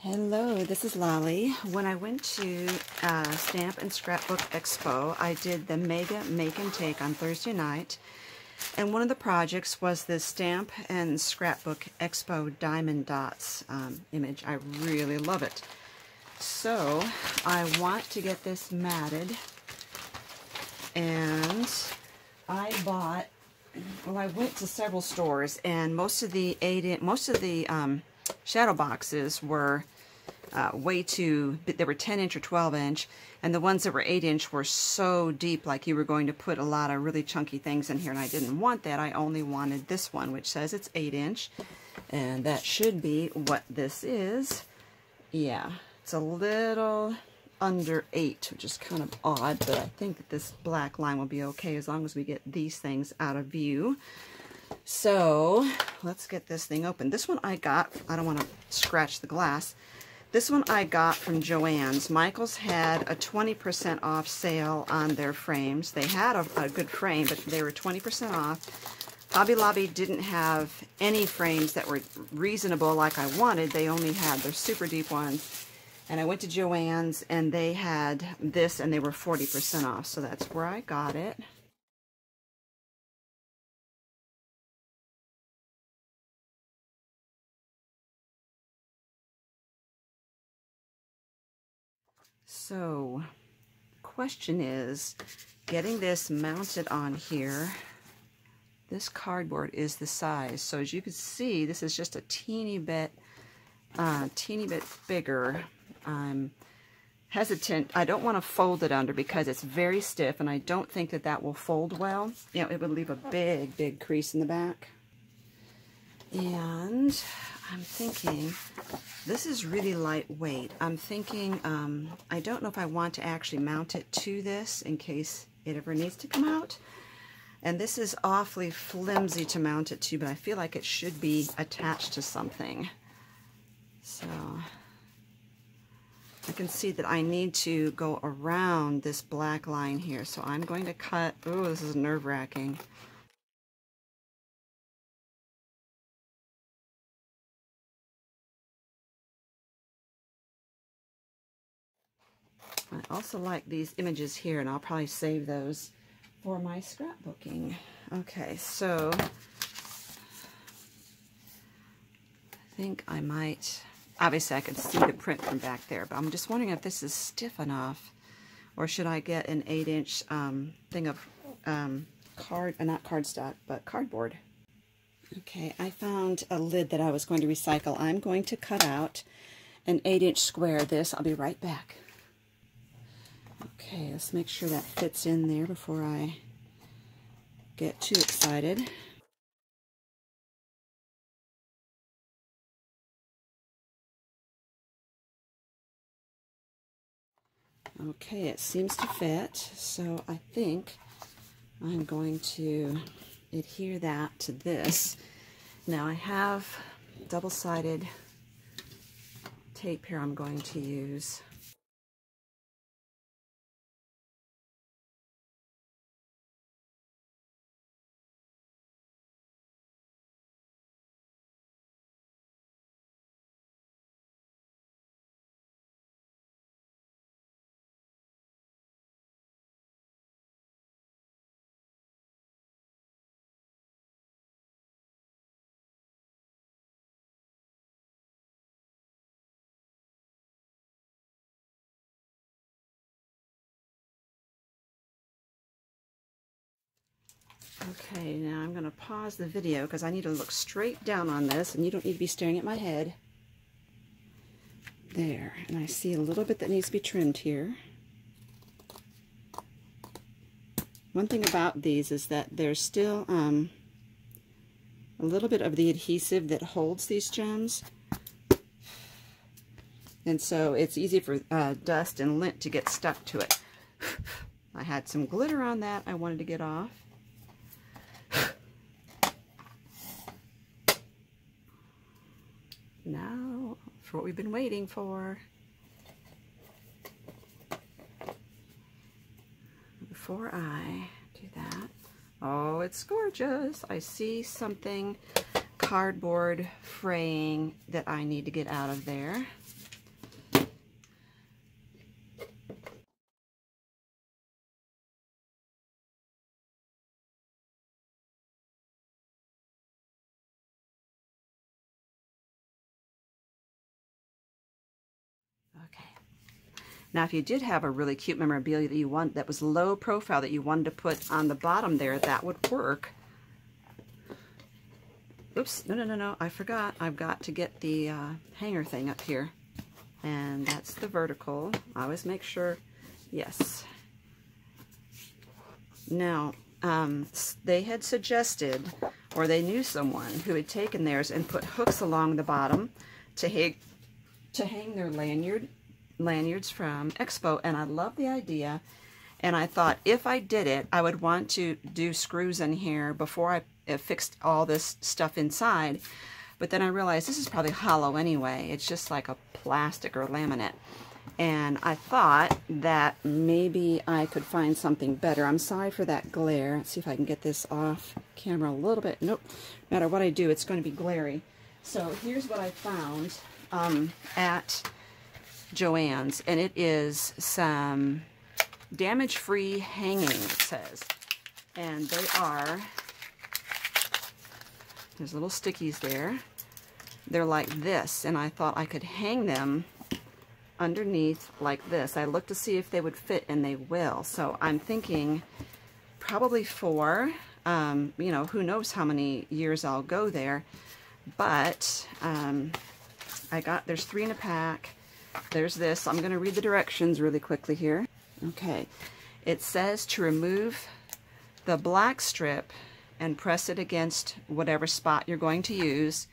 Hello, this is Lolly. When I went to Stamp and Scrapbook Expo, I did the Mega Make and Take on Thursday night, and one of the projects was this Stamp and Scrapbook Expo Diamond Dotz image. I really love it. So I want to get this matted, and I bought, well, I went to several stores, and most of the shadow boxes were way too, they were 10-inch or 12-inch, and the ones that were 8-inch were so deep, like you were going to put a lot of really chunky things in here, and I didn't want that. I only wanted this one, which says it's 8-inch, and that should be what this is. Yeah, it's a little under 8, which is kind of odd, but I think that this black line will be okay as long as we get these things out of view. So let's get this thing open. This one I got, I don't want to scratch the glass. This one I got from Joann's. Michael's had a 20% off sale on their frames. They had a good frame, but they were 20% off. Hobby Lobby didn't have any frames that were reasonable like I wanted. They only had their super deep ones. And I went to Joann's and they had this and they were 40% off. So that's where I got it. So, the question is, getting this mounted on here, this cardboard is the size. So as you can see, this is just a teeny bit bigger. I'm hesitant. I don't want to fold it under because it's very stiff, and I don't think that that will fold well. You know, it would leave a big crease in the back. And I'm thinking, this is really lightweight. I'm thinking, I don't know if I want to actually mount it to this in case it ever needs to come out. And this is awfully flimsy to mount it to, but I feel like it should be attached to something. So I can see that I need to go around this black line here. So I'm going to cut, oh, this is nerve-wracking. I also like these images here, and I'll probably save those for my scrapbooking. Okay, so I think I might, obviously I could see the print from back there, but I'm just wondering if this is stiff enough, or should I get an 8-inch thing of not cardstock, but cardboard. Okay, I found a lid that I was going to recycle. I'm going to cut out an 8-inch square of this. I'll be right back. Okay, let's make sure that fits in there before I get too excited. Okay, it seems to fit, so I think I'm going to adhere that to this. Now I have double-sided tape here I'm going to use. Okay, now I'm going to pause the video because I need to look straight down on this, and you don't need to be staring at my head. There, and I see a little bit that needs to be trimmed here. One thing about these is that there's still a little bit of the adhesive that holds these gems, and so it's easy for dust and lint to get stuck to it. I had some glitter on that I wanted to get off. Now for what we've been waiting for. Before I do that, oh, it's gorgeous. I see something cardboard fraying that I need to get out of there. Now, if you did have a really cute memorabilia that you want, that was low profile, that you wanted to put on the bottom there, that would work. Oops, no, I forgot. I've got to get the hanger thing up here. And that's the vertical. I always make sure, yes. Now, they had suggested, or they knew someone who had taken theirs and put hooks along the bottom to hang their lanyards from Expo, and I love the idea. And I thought if I did it, I would want to do screws in here before I fixed all this stuff inside. But then I realized this is probably hollow anyway. It's just like a plastic or laminate. And I thought that maybe I could find something better. I'm sorry for that glare. Let's see if I can get this off camera a little bit. Nope. No matter what I do, it's going to be glary. So here's what I found at Joann's. And it is some damage-free hanging, it says. And they are, there's little stickies there. They're like this, and I thought I could hang them underneath like this. I looked to see if they would fit, and they will. So I'm thinking probably 4. You know, who knows how many years I'll go there. But there's 3 in a pack. There's this. I'm going to read the directions really quickly here. Okay, it says to remove the black strip and press it against whatever spot you're going to use.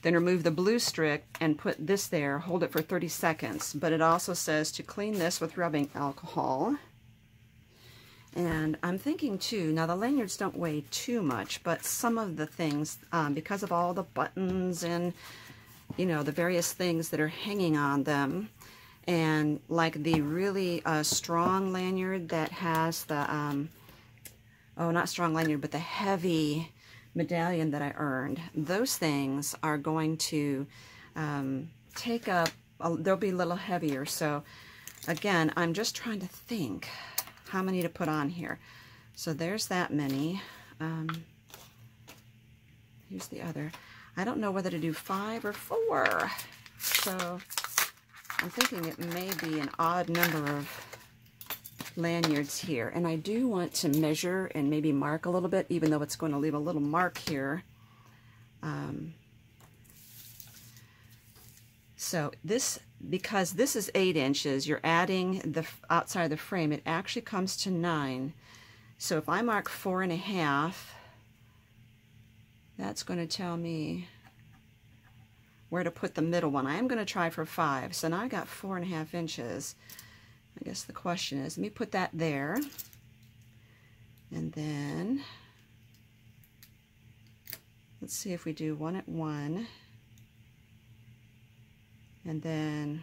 Then remove the blue strip and put this there, hold it for 30 seconds. But it also says to clean this with rubbing alcohol. And I'm thinking too, now the lanyards don't weigh too much, but some of the things, because of all the buttons and, you know, the various things that are hanging on them, and like the really strong lanyard that has the, oh, not strong lanyard, but the heavy medallion that I earned, those things are going to take up, they'll be a little heavier. So again, I'm just trying to think how many to put on here. So there's that many. Here's the other. I don't know whether to do 5 or 4. So I'm thinking it may be an odd number of lanyards here. And I do want to measure and maybe mark a little bit, even though it's going to leave a little mark here. So this, because this is 8 inches, you're adding the outside of the frame, it actually comes to 9. So if I mark 4.5, that's going to tell me where to put the middle one. I am going to try for 5. So now I got 4.5 inches. I guess the question is, let me put that there. And then, let's see if we do 1 at 1. And then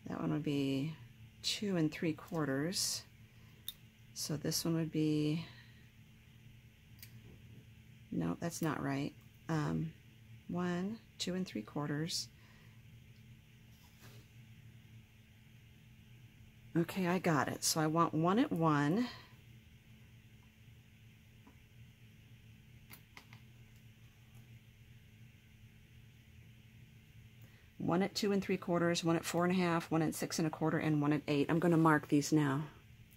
that one would be 2 3/4. So this one would be, no, that's not right. 1, 2 3/4. Okay, I got it. So I want 1 at 1. One at 2 3/4, 1 at 4.5, 1 at 6 1/4, and 1 at 8. I'm going to mark these now.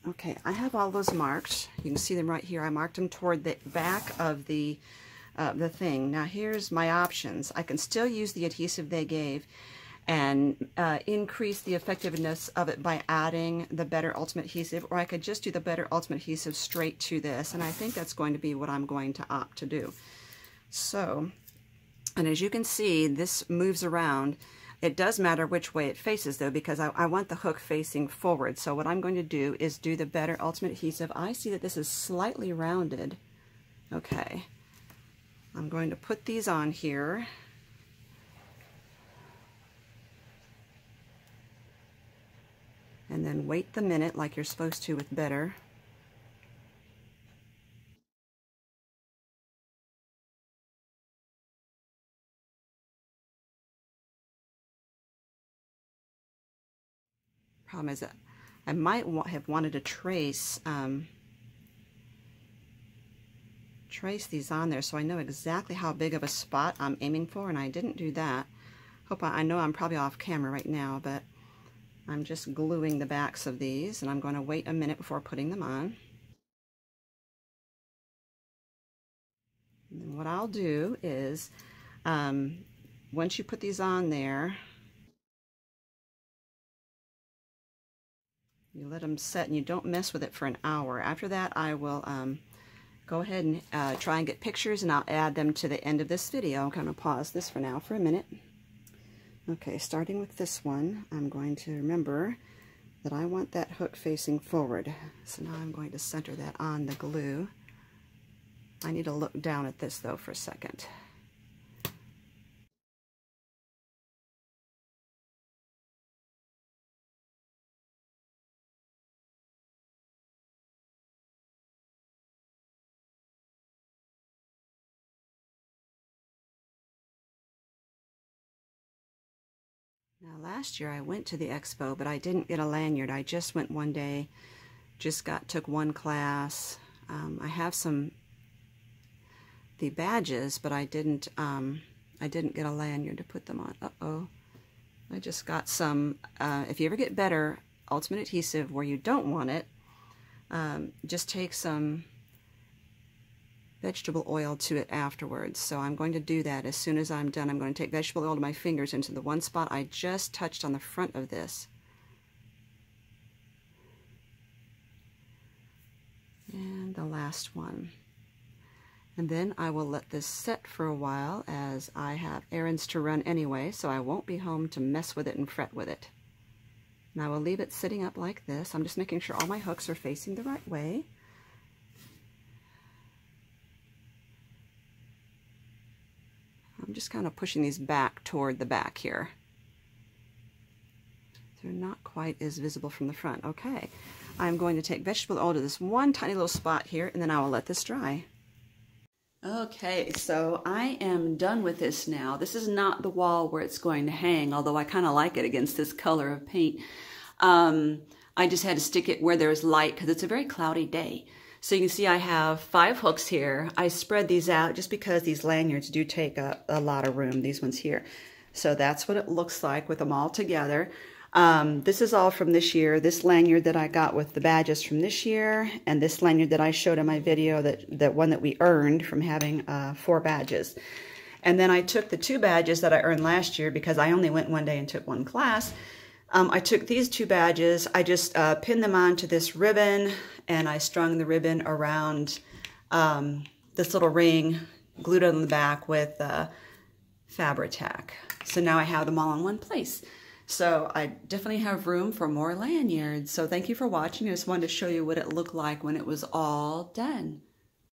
Okay, I have all those marked. You can see them right here. I marked them toward the back of the thing. Now here's my options. I can still use the adhesive they gave and increase the effectiveness of it by adding the Better Ultimate Adhesive, or I could just do the Better Ultimate Adhesive straight to this, and I think that's going to be what I'm going to opt to do. So, and as you can see, this moves around. It does matter which way it faces though, because I want the hook facing forward. So what I'm going to do is do the Better Ultimate Adhesive. I see that this is slightly rounded. Okay. I'm going to put these on here. And then wait the minute like you're supposed to with Better. Problem is that I might have wanted to trace trace these on there so I know exactly how big of a spot I'm aiming for, and I didn't do that. I know I'm probably off camera right now, but I'm just gluing the backs of these, and I'm going to wait a minute before putting them on. And what I'll do is, once you put these on there, you let them set and you don't mess with it for an hour. After that, I will go ahead and try and get pictures, and I'll add them to the end of this video. I'm going to pause this for now for a minute. Okay, starting with this one, I'm going to remember that I want that hook facing forward. So now I'm going to center that on the glue. I need to look down at this though for a second. Now last year I went to the expo, but I didn't get a lanyard. I just went one day, took one class. I have the badges, but I didn't get a lanyard to put them on. Uh-oh. I just got some, if you ever get better ultimate adhesive where you don't want it, just take some vegetable oil to it afterwards. So I'm going to do that as soon as I'm done. I'm going to take vegetable oil to my fingers into the one spot I just touched on the front of this. And the last one. And then I will let this set for a while, as I have errands to run anyway, so I won't be home to mess with it and fret with it. And I will leave it sitting up like this. I'm just making sure all my hooks are facing the right way. I'm just kind of pushing these back toward the back here. They're not quite as visible from the front. Okay, I'm going to take vegetable oil to this one tiny little spot here, and then I will let this dry. Okay, so I am done with this now. This is not the wall where it's going to hang, although I kind of like it against this color of paint. I just had to stick it where there's light because it's a very cloudy day. So you can see I have 5 hooks here. I spread these out just because these lanyards do take a lot of room, these ones here. So that's what it looks like with them all together. This is all from this year. This lanyard that I got with the badges from this year, and this lanyard that I showed in my video, that one that we earned from having 4 badges. And then I took the 2 badges that I earned last year because I only went one day and took one class. I took these 2 badges, I just pinned them onto this ribbon, and I strung the ribbon around this little ring, glued it on the back with Fabri-Tac. So now I have them all in one place. So I definitely have room for more lanyards. So thank you for watching. I just wanted to show you what it looked like when it was all done.